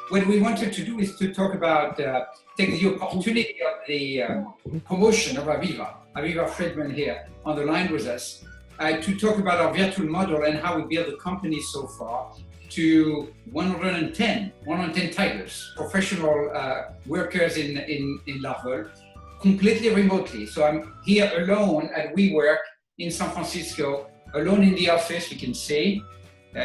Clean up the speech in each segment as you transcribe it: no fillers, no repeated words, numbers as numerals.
what we wanted to do is to talk about, take the opportunity of the promotion of Aviva Fridman here on the line with us, to talk about our virtual model and how we built the company so far to 110 tigers, professional workers in LARVOL, completely remotely. So I'm here alone at WeWork in San Francisco, alone in the office, you can see.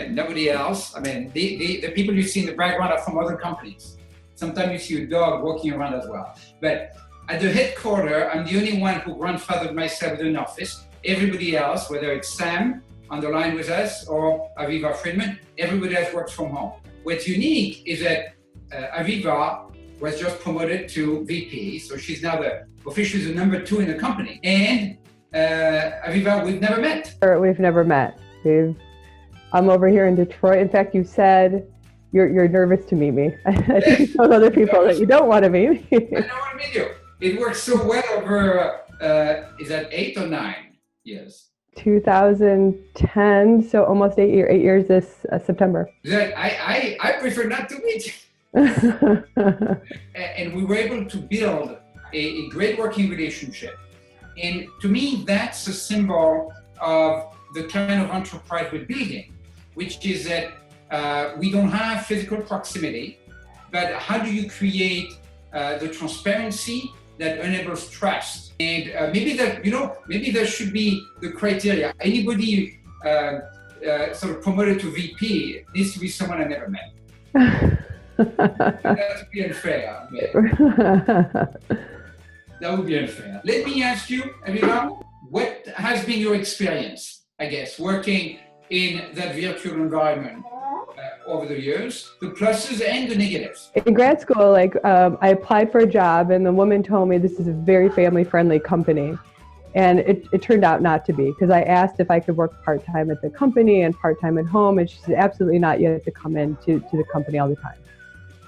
Nobody else. I mean, the people you see in the background are from other companies. Sometimes you see a dog walking around as well. But at the headquarters, I'm the only one who grandfathered myself in an office. Everybody else, whether it's Sam on the line with us or Aviva Fridman, everybody else works from home. What's unique is that Aviva was just promoted to VP, so she's now officially the number 2 in the company. And Aviva, we've never met. We've never met. I'm over here in Detroit. In fact, you said you're nervous to meet me. I think you told other people that you don't want to meet me. I don't want to meet you. It works so well over, is that 8 or 9 years? 2010, so almost 8 years this September. I prefer not to meet you. And we were able to build a great working relationship. And to me, that's a symbol of the kind of enterprise we're building, which is that we don't have physical proximity, but how do you create the transparency that enables trust? And maybe that should be the criteria. Anybody sort of promoted to VP needs to be someone I never met. That would be unfair. That would be unfair. Let me ask you, Aviva, what has been your experience, I guess, working in that virtual environment over the years, the pluses and the negatives? In grad school, I applied for a job and the woman told me this is a very family-friendly company. And it turned out not to be, because I asked if I could work part-time at the company and part-time at home, and she said absolutely not, you have to come in to the company all the time.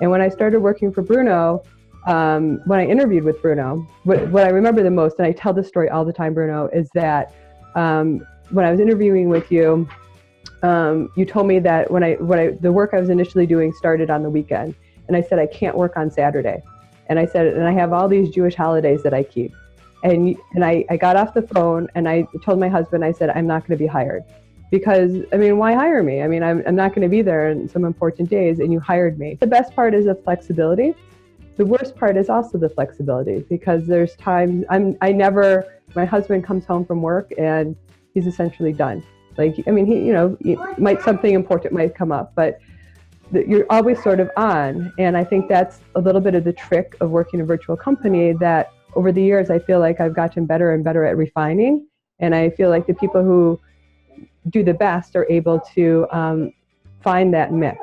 And when I started working for Bruno, when I interviewed with Bruno, what I remember the most, and I tell this story all the time, Bruno, is that when I was interviewing with you, you told me that the work I was initially doing started on the weekend. And I said, I can't work on Saturday. And I said, and I have all these Jewish holidays that I keep. And I got off the phone and I told my husband, I said, I'm not going to be hired. Because, I mean, why hire me? I mean, I'm not going to be there in some important days, and you hired me. The best part is the flexibility. The worst part is also the flexibility, because there's times my husband comes home from work and he's essentially done. Something important might come up, but you're always sort of on. And I think that's a little bit of the trick of working in a virtual company, that over the years, I feel like I've gotten better and better at refining. And I feel like the people who do the best are able to find that mix.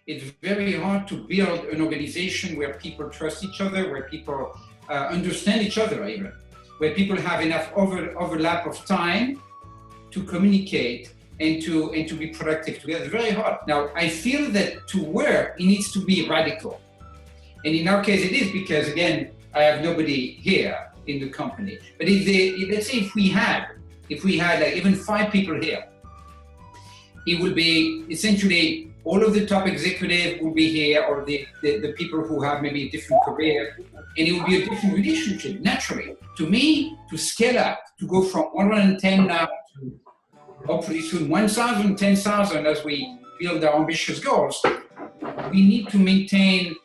It's very hard to build an organization where people trust each other, where people understand each other even, where people have enough overlap of time to communicate and to be productive together. It's very hard. Now, I feel that to work, it needs to be radical. And in our case, it is, because again, I have nobody here in the company. But let's say if we had like even 5 people here, it would be essentially all of the top executives will be here, or the people who have maybe a different career, and it would be a different relationship, naturally. To me, to scale up, to go from 110 now to hopefully soon 1,000, 10,000 as we build our ambitious goals, we need to maintain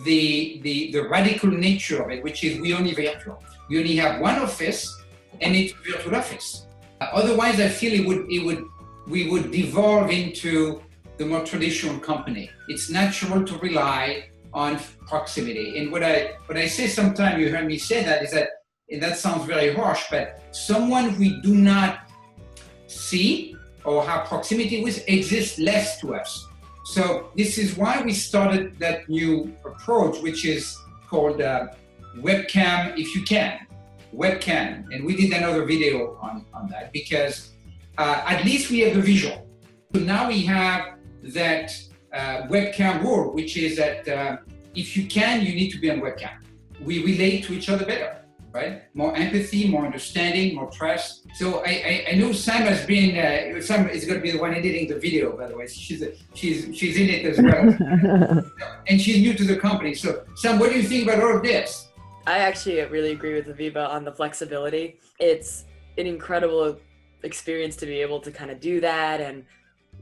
the radical nature of it, which is we only virtual. We only have one office, and it's a virtual office. Otherwise, I feel we would devolve into the more traditional company. It's natural to rely on proximity. And what I say sometimes, you heard me say that, is that, and that sounds very harsh, but someone we do not see or have proximity with exists less to us. So this is why we started that new approach, which is called webcam if you can. Webcam. And we did another video on that, because at least we have the visual. So now we have that webcam rule, which is that if you can, you need to be on webcam. We relate to each other better. right? More empathy, more understanding, more trust. So I know Sam has been, Sam is going to be the one editing the video, by the way. She's in it as well. And she's new to the company. So Sam, what do you think about all of this? I actually really agree with Aviva on the flexibility. It's an incredible experience to be able to kind of do that and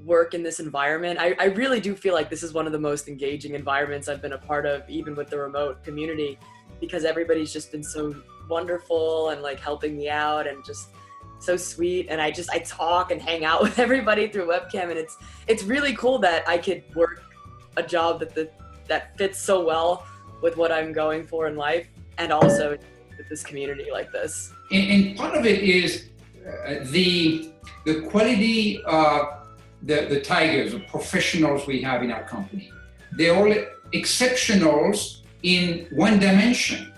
work in this environment. I really do feel like this is one of the most engaging environments I've been a part of, even with the remote community, because everybody's just been so wonderful and like helping me out and just so sweet. And I talk and hang out with everybody through webcam, and it's really cool that I could work a job that fits so well with what I'm going for in life, and also with this community like this. And part of it is the quality of the tigers or professionals we have in our company. They're all exceptionals in one dimension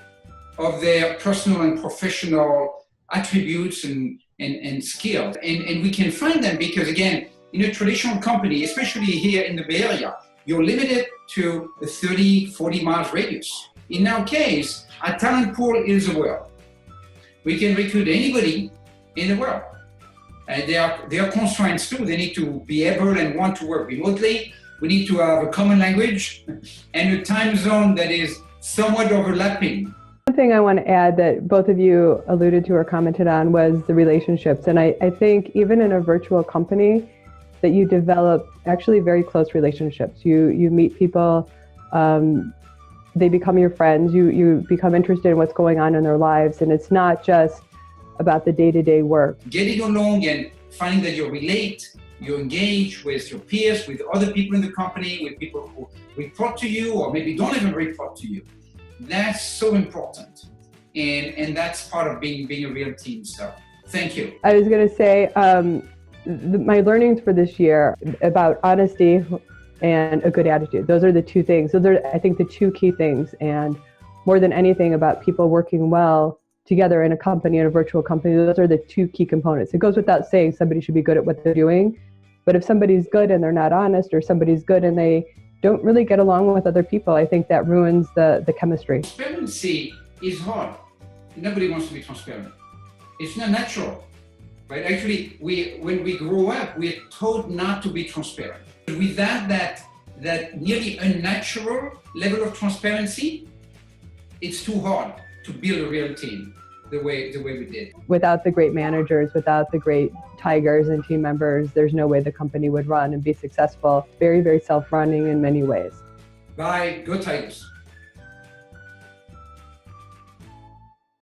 of their personal and professional attributes and skills. And we can find them because, again, in a traditional company, especially here in the Bay Area, you're limited to a 30, 40 miles radius. In our case, our talent pool is the world. We can recruit anybody in the world. There are constraints too. They need to be able and want to work remotely. We need to have a common language and a time zone that is somewhat overlapping. One thing I want to add that both of you alluded to or commented on was the relationships. And I think even in a virtual company that you develop actually very close relationships. You meet people, they become your friends, you become interested in what's going on in their lives. And it's not just about the day-to-day work. Getting along and finding that you relate, you engage with your peers, with other people in the company, with people who report to you or maybe don't even report to you. That's so important. And that's part of being a real team. So thank you. I was going to say, my learnings for this year about honesty and a good attitude. Those are the two things. Those are, I think, the two key things. And more than anything about people working well together in a company, in a virtual company, those are the two key components. It goes without saying somebody should be good at what they're doing. But if somebody's good and they're not honest, or somebody's good and they don't really get along with other people, I think that ruins the chemistry. Transparency is hard. Nobody wants to be transparent. It's not natural, right? Actually, when we grow up, we're taught not to be transparent. Without that nearly unnatural level of transparency, it's too hard to build a real team the way we did. Without the great managers, without the great tigers and team members, there's no way the company would run and be successful. Very, very self-running in many ways. Bye, go Tigers.